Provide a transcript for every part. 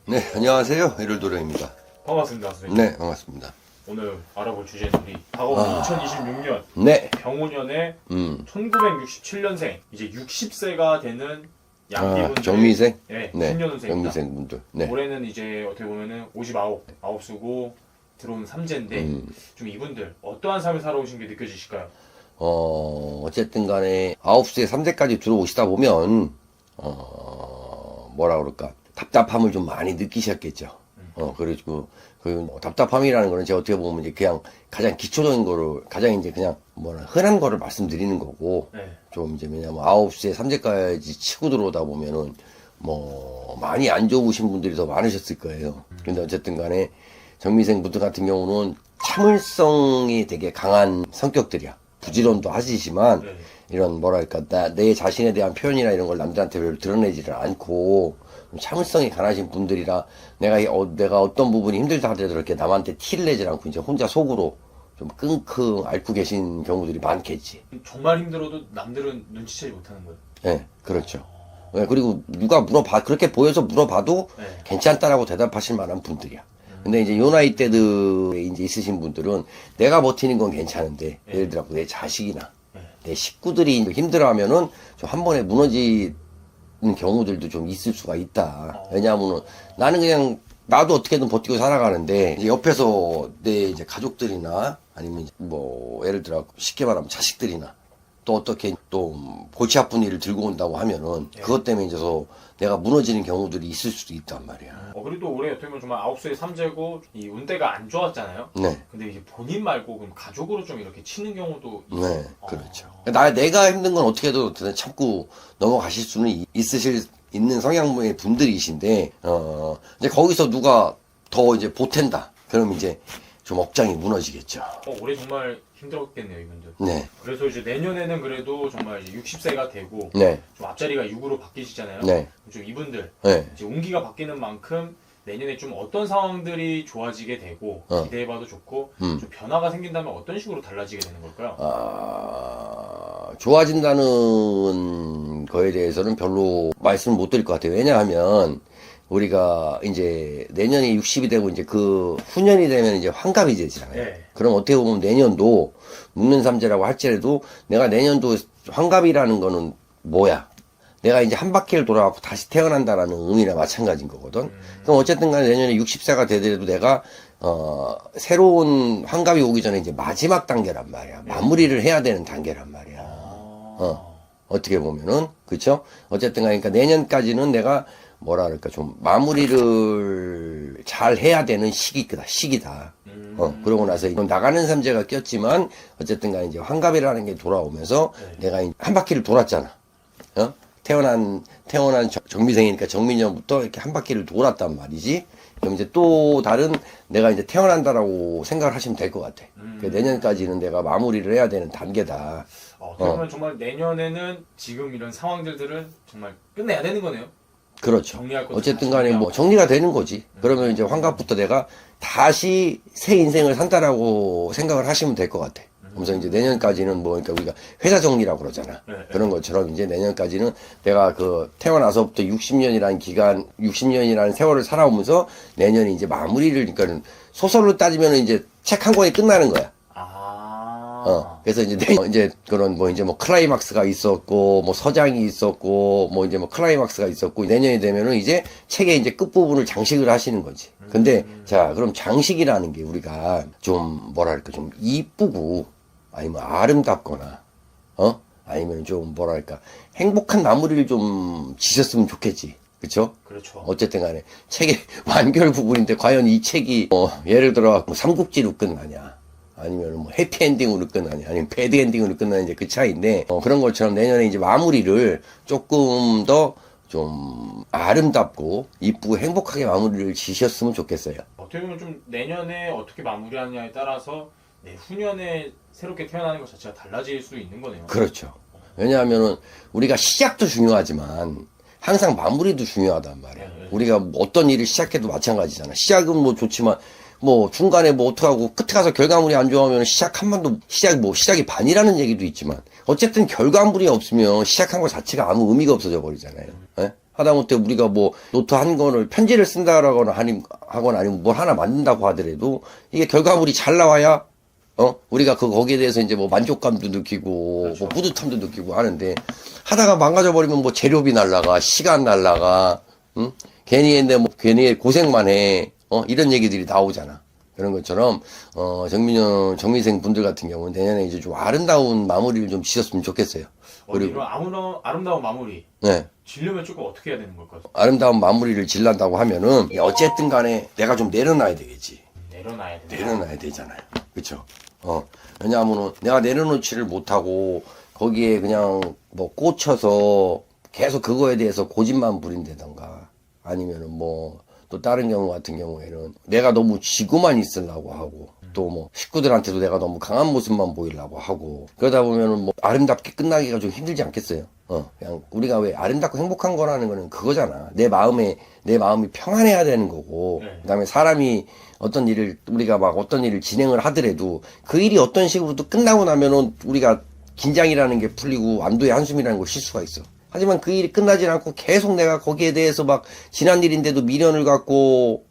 네, 안녕하세요. 일요일도령입니다. 반갑습니다, 선생님. 네, 반갑습니다. 오늘 알아볼 주제는 우리 다가오는 2026년 네, 병오년의 1967년생 이제 60세가 되는 양띠분들 정미생? 네, 네, 신년운생입니다. 정미생 분들. 네. 올해는 이제 어떻게 보면은 59 아홉수고 들어온 삼재인데 좀 이분들 어떠한 삶을 살아오신 게 느껴지실까요? 어쨌든 간에 9시에 3대까지 들어오시다 보면, 뭐라 그럴까. 답답함을 좀 많이 느끼셨겠죠. 그리고, 답답함이라는 거는 제가 어떻게 보면 이제 그냥 가장 기초적인 거를, 가장 이제 그냥 흔한 거를 말씀드리는 거고, 네. 좀 이제 왜냐면 9시에 3대까지 치고 들어오다 보면은, 많이 안 좋으신 분들이 더 많으셨을 거예요. 근데 어쨌든 간에 정미생 분들 같은 경우는 참을성이 되게 강한 성격들이야. 부지런도 하시지만, 네. 이런 뭐랄까, 내 자신에 대한 표현이나 이런 걸 남들한테 별로 드러내지를 않고, 참을성이 강하신 분들이라 내가 어떤 부분이 힘들다 하더라도 이렇게 남한테 티를 내지 않고 이제 혼자 속으로 좀 끙끙 앓고 계신 경우들이 많겠지. 정말 힘들어도 남들은 눈치채지 못하는 거예요. 예, 그렇죠. 예, 그리고 누가 그렇게 보여서 물어봐도 네. 괜찮다라고 대답하실 만한 분들이야. 근데 이제 요 나이 때들에 이제 있으신 분들은 내가 버티는 건 괜찮은데, 예를 들어 내 자식이나 내 식구들이 힘들어하면은 좀 한 번에 무너지는 경우들도 좀 있을 수가 있다. 왜냐하면은 나는 그냥 나도 어떻게든 버티고 살아가는데 이제 옆에서 내 이제 가족들이나 아니면 뭐 예를 들어 쉽게 말하면 자식들이나 또 어떻게 또 골치 아픈 일을 들고 온다고 하면은 그것 때문에 이제 내가 무너지는 경우들이 있을 수도 있단 말이야. 그리고 또 올해 어떻게 보면 정말 9수의 삼재고 이 운대가 안 좋았잖아요. 네. 근데 이제 본인 말고 그럼 가족으로 좀 이렇게 치는 경우도 네, 그렇죠. 내가 힘든 건 어떻게든 참고 넘어가실 수는 있는 성향의 분들이신데, 이제 거기서 누가 더 이제 보탠다. 그럼 이제 좀 억장이 무너지겠죠. 올해 정말 힘들었겠네요, 이분들. 네, 그래서 이제 내년에는 그래도 정말 이제 60세가 되고 네, 좀 앞자리가 6으로 바뀌시잖아요. 네, 좀 이분들 네. 이제 운기가 바뀌는 만큼 내년에 좀 어떤 상황들이 좋아지게 되고 기대해봐도 좋고 좀 변화가 생긴다면 어떤 식으로 달라지게 되는 걸까요? 좋아진다는 거에 대해서는 별로 말씀을 못 드릴 것 같아요. 왜냐하면, 우리가 이제 내년이 60이 되고 이제 그 후년이 되면 이제 환갑이 되잖아요. 네. 그럼 어떻게 보면 내년도 묵는 삼재라고 할지라도 내가 내년도 환갑이라는 거는 뭐야? 내가 이제 한 바퀴를 돌아가고 다시 태어난다라는 의미나 마찬가지인 거거든. 그럼 어쨌든 간에 내년에 60세가 되더라도 내가 새로운 환갑이 오기 전에 이제 마지막 단계란 말이야. 마무리를 해야 되는 단계란 말이야. 어떻게 보면은, 그쵸? 어쨌든 그러니까 내년까지는 내가 뭐라 그럴까, 좀 마무리를 잘 해야 되는 시기다. 그러고 나서 이건 나가는 삼재가 꼈지만, 어쨌든 간에 이제 환갑이라는 게 돌아오면서 내가 한 바퀴를 돌았잖아. 태어난 정미생이니까 정미년부터 이렇게 한 바퀴를 돌았단 말이지. 그럼 이제 또 다른 내가 이제 태어난다라고 생각을 하시면 될 것 같아. 내년까지는 내가 마무리를 해야 되는 단계다. 그러면 정말 내년에는 지금 이런 상황들을 정말 끝내야 되는 거네요. 그렇죠. 정리할 것도 어쨌든 다 간에 뭐 정리가 되는 거지. 그러면 이제 환갑부터 내가 다시 새 인생을 산다라고 생각을 하시면 될 것 같아. 그래서 이제 내년까지는 뭐, 그러니까 우리가 회사 정리라고 그러잖아. 그런 것처럼 이제 내년까지는 내가 태어나서부터 60년이라는 세월을 살아오면서 내년이 이제 마무리를, 그러니까 소설로 따지면 이제 책 한 권이 끝나는 거야. 그래서 이제 그런 이제 클라이막스가 있었고, 서장이 있었고, 이제 클라이막스가 있었고, 내년이 되면은 이제 책의 이제 끝부분을 장식을 하시는 거지. 근데, 자, 그럼 장식이라는 게 우리가 좀, 뭐랄까, 좀 이쁘고, 아니면 아름답거나, 아니면 좀, 뭐랄까, 행복한 마무리를 좀 지셨으면 좋겠지. 그쵸? 그렇죠. 어쨌든 간에, 책의 완결 부분인데, 과연 이 책이, 예를 들어, 삼국지로 끝나냐. 아니면 해피엔딩으로 끝나냐, 아니면 배드엔딩으로 끝나냐, 이제 그 차이인데, 그런 것처럼 내년에 이제 마무리를 조금 더 좀 아름답고, 이쁘고 행복하게 마무리를 지셨으면 좋겠어요. 어떻게 보면 좀 내년에 어떻게 마무리하느냐에 따라서 내후년에 새롭게 태어나는 것 자체가 달라질 수 있는 거네요. 그렇죠. 왜냐하면은, 우리가 시작도 중요하지만, 항상 마무리도 중요하단 말이야. 우리가 어떤 일을 시작해도 마찬가지잖아. 시작은 좋지만, 중간에 어떡하고, 끝에 가서 결과물이 안 좋아하면 시작이 반이라는 얘기도 있지만, 어쨌든 결과물이 없으면 시작한 것 자체가 아무 의미가 없어져 버리잖아요. 예? 하다못해 우리가 뭐 노트 한 권을 편지를 쓴다거나 하거나 아니면 뭘 하나 만든다고 하더라도 이게 결과물이 잘 나와야 우리가 거기에 대해서 이제 뭐 만족감도 느끼고 그렇죠. 뭐 뿌듯함도 느끼고 하는데 하다가 망가져 버리면 뭐 재료비 날라가 시간 날라가 괜히 했는데 뭐 괜히 고생만 해 이런 얘기들이 나오잖아. 그런 것처럼 정미생 분들 같은 경우는 내년에 이제 좀 아름다운 마무리를 좀 지었으면 좋겠어요. 그리고 이런 아름다운 마무리 네. 지려면 조금 어떻게 해야 되는 걸까요? 아름다운 마무리를 질란다고 하면은 어쨌든 간에 내가 좀 내려놔야 되겠지. 내려놔야 된다. 내려놔야 되잖아요. 그쵸? 왜냐하면은 내가 내려놓지를 못하고 거기에 그냥 뭐 꽂혀서 계속 그거에 대해서 고집만 부린다던가 아니면은 뭐 또 다른 경우 같은 경우에는 내가 너무 지고만 있으려고 하고 또 뭐 식구들한테도 내가 너무 강한 모습만 보이려고 하고 그러다 보면은 뭐 아름답게 끝나기가 좀 힘들지 않겠어요? 그냥 우리가 왜 아름답고 행복한 거라는 거는 그거잖아. 내 마음이 평안해야 되는 거고 네. 그다음에 사람이 우리가 막 어떤 일을 진행을 하더라도 그 일이 어떤 식으로도 끝나고 나면은 우리가 긴장이라는 게 풀리고 안도의 한숨이라는 걸 쉴 수가 있어. 하지만 그 일이 끝나지 않고 계속 내가 거기에 대해서 막 지난 일인데도 미련을 갖고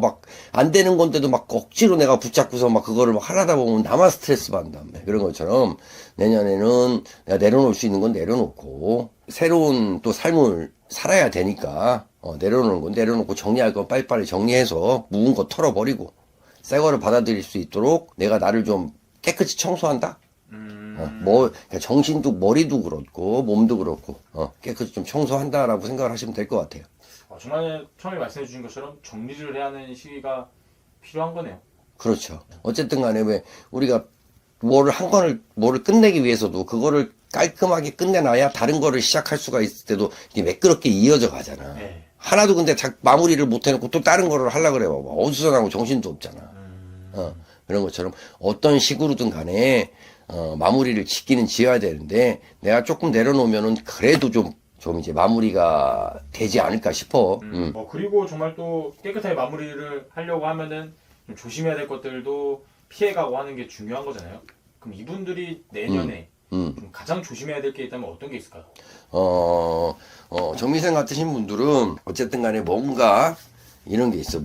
막 안 되는 건데도 막 억지로 내가 붙잡고서 막 그거를 막 하려다 보면 나만 스트레스 받는다며. 그런 것처럼 내년에는 내가 내려놓을 수 있는 건 내려놓고 새로운 또 삶을 살아야 되니까 내려놓는 건 내려놓고 정리할 건 빨리빨리 정리해서 묵은 거 털어버리고 새 거를 받아들일 수 있도록 내가 나를 좀 깨끗이 청소한다? 그러니까 정신도 머리도 그렇고 몸도 그렇고 깨끗이 좀 청소한다라고 생각을 하시면 될 것 같아요. 정말 처음에 말씀해 주신 것처럼 정리를 해야 하는 시기가 필요한 거네요. 그렇죠. 어쨌든 간에 왜 우리가 뭐를 끝내기 위해서도 그거를 깔끔하게 끝내놔야 다른 거를 시작할 수가 있을 때도 이게 매끄럽게 이어져 가잖아. 네. 하나도 근데 마무리를 못 해놓고 또 다른 거를 하려고 그래. 봐봐. 어디서 나고 정신도 없잖아. 그런 것처럼 어떤 식으로든 간에 마무리를 짓기는 지어야 되는데 내가 조금 내려놓으면은 그래도 좀 이제 마무리가 되지 않을까 싶어. 그리고 정말 또 깨끗하게 마무리를 하려고 하면은 좀 조심해야 될 것들도 피해가고 하는 게 중요한 거잖아요. 그럼 이분들이 내년에 좀 가장 조심해야 될 게 있다면 어떤 게 있을까요? 정미생 같으신 분들은 어쨌든 간에 뭔가 이런 게 있어.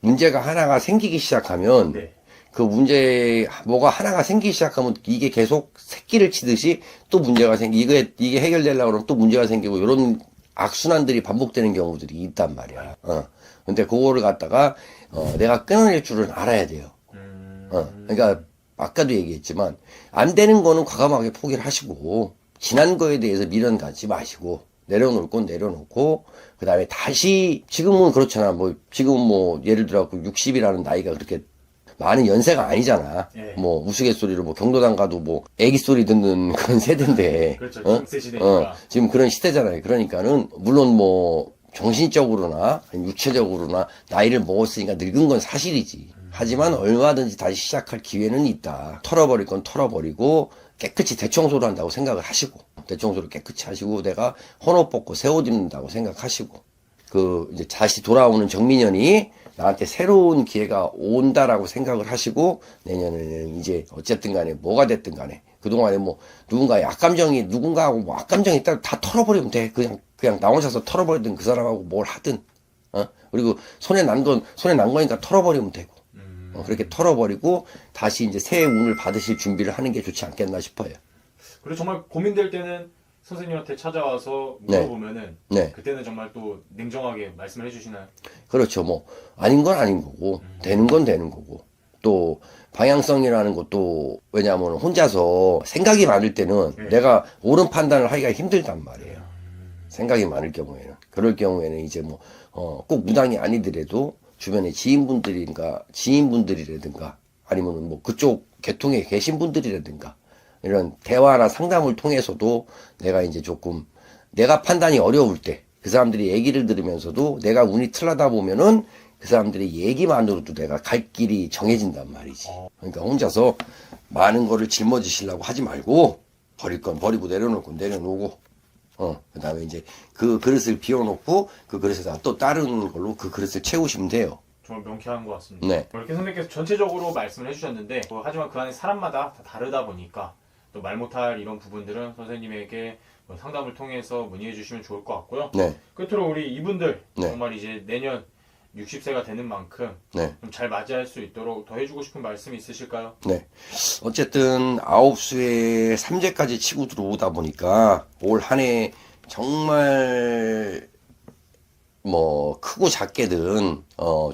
문제가 하나가 생기기 시작하면 네. 그 뭐가 하나가 생기기 시작하면 이게 계속 새끼를 치듯이 또 문제가 이게 해결되려고 그러면 또 문제가 생기고 이런 악순환들이 반복되는 경우들이 있단 말이야. 근데 그거를 갖다가, 내가 끊어낼 줄은 알아야 돼요. 그러니까 아까도 얘기했지만 안 되는 거는 과감하게 포기를 하시고 지난 거에 대해서 미련 갖지 마시고 내려놓을 건 내려놓고 그 다음에 다시 지금은 그렇잖아. 지금 예를 들어 60이라는 나이가 그렇게 많은 연세가 아니잖아. 예. 우스갯소리로 경도당 가도 애기 소리 듣는 그런 세대인데. 그렇죠. 중세 시대니까. 지금 그런 시대잖아요. 그러니까는 물론 정신적으로나 육체적으로나 나이를 먹었으니까 늙은 건 사실이지. 하지만 얼마든지 다시 시작할 기회는 있다. 털어버릴 건 털어버리고 깨끗이 대청소를 한다고 생각을 하시고 대청소를 깨끗이 하시고 내가 헌옷 벗고 새 옷 입는다고 생각하시고 이제 다시 돌아오는 정민연이 나한테 새로운 기회가 온다라고 생각을 하시고 내년에는 이제 어쨌든 간에 뭐가 됐든 간에 그동안에 누군가의 누군가하고 악감정이 있다면 다 털어버리면 돼. 그냥 나 혼자서 털어버리든 그 사람하고 뭘 하든 그리고 손에 난 거니까 털어버리면 되고 그렇게 털어버리고 다시 이제 새 운을 받으실 준비를 하는 게 좋지 않겠나 싶어요. 그리고 정말 고민될 때는 선생님한테 찾아와서 물어보면은 네. 그때는 정말 또 냉정하게 말씀을 해주시나요? 그렇죠. 아닌 건 아닌 거고 되는 건 되는 거고 또 방향성이라는 것도 왜냐하면 혼자서 생각이 많을 때는 내가 옳은 판단을 하기가 힘들단 말이에요. 생각이 많을 경우에는 그럴 경우에는 이제 꼭 무당이 아니더라도 주변에 지인분들이라든가 아니면 그쪽 계통에 계신 분들이라든가 이런 대화나 상담을 통해서도 내가 이제 조금 내가 판단이 어려울 때 그 사람들이 얘기를 들으면서도 내가 운이 틀리다 보면은 그 사람들의 얘기만으로도 내가 갈 길이 정해진단 말이지. 그러니까 혼자서 많은 거를 짊어지시려고 하지 말고 버릴 건 버리고 내려놓을 건 내려놓고 그 다음에 이제 그 그릇을 비워놓고 그 그릇에다가 또 다른 걸로 그 그릇을 채우시면 돼요. 정말 명쾌한 것 같습니다. 네. 이렇게 선생님께서 전체적으로 말씀을 해주셨는데 하지만 그 안에 사람마다 다 다르다 보니까 또 말 못할 이런 부분들은 선생님에게 상담을 통해서 문의해 주시면 좋을 것 같고요. 네. 끝으로 우리 이분들 네. 정말 이제 내년 60세가 되는 만큼 네. 좀 잘 맞이할 수 있도록 더 해주고 싶은 말씀이 있으실까요? 네. 어쨌든 9수에 3제까지 치고 들어오다 보니까 올 한 해 정말 뭐 크고 작게든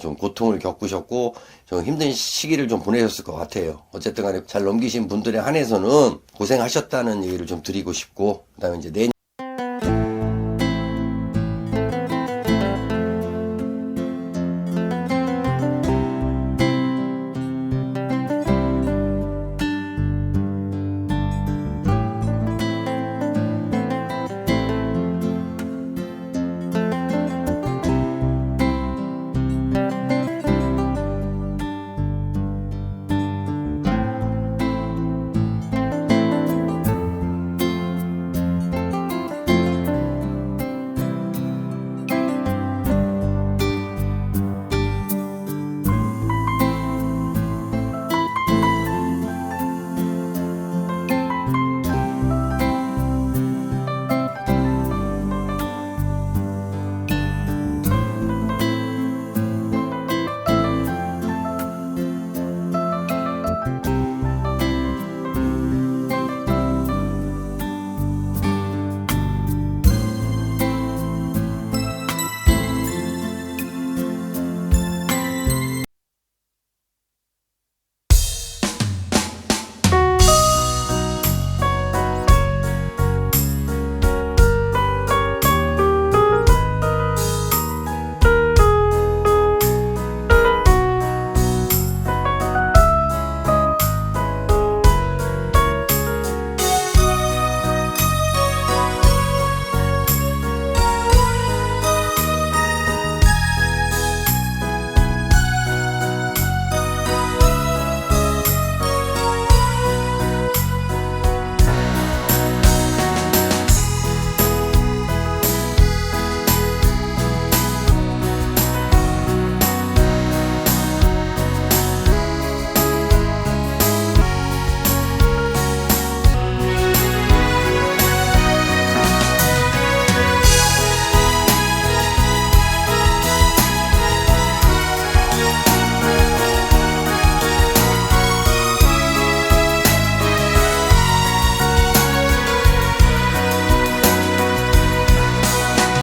좀 고통을 겪으셨고 좀 힘든 시기를 좀 보내셨을 것 같아요. 어쨌든 간에 잘 넘기신 분들에 한해서는 고생하셨다는 얘기를 좀 드리고 싶고, 그다음에 이제 내년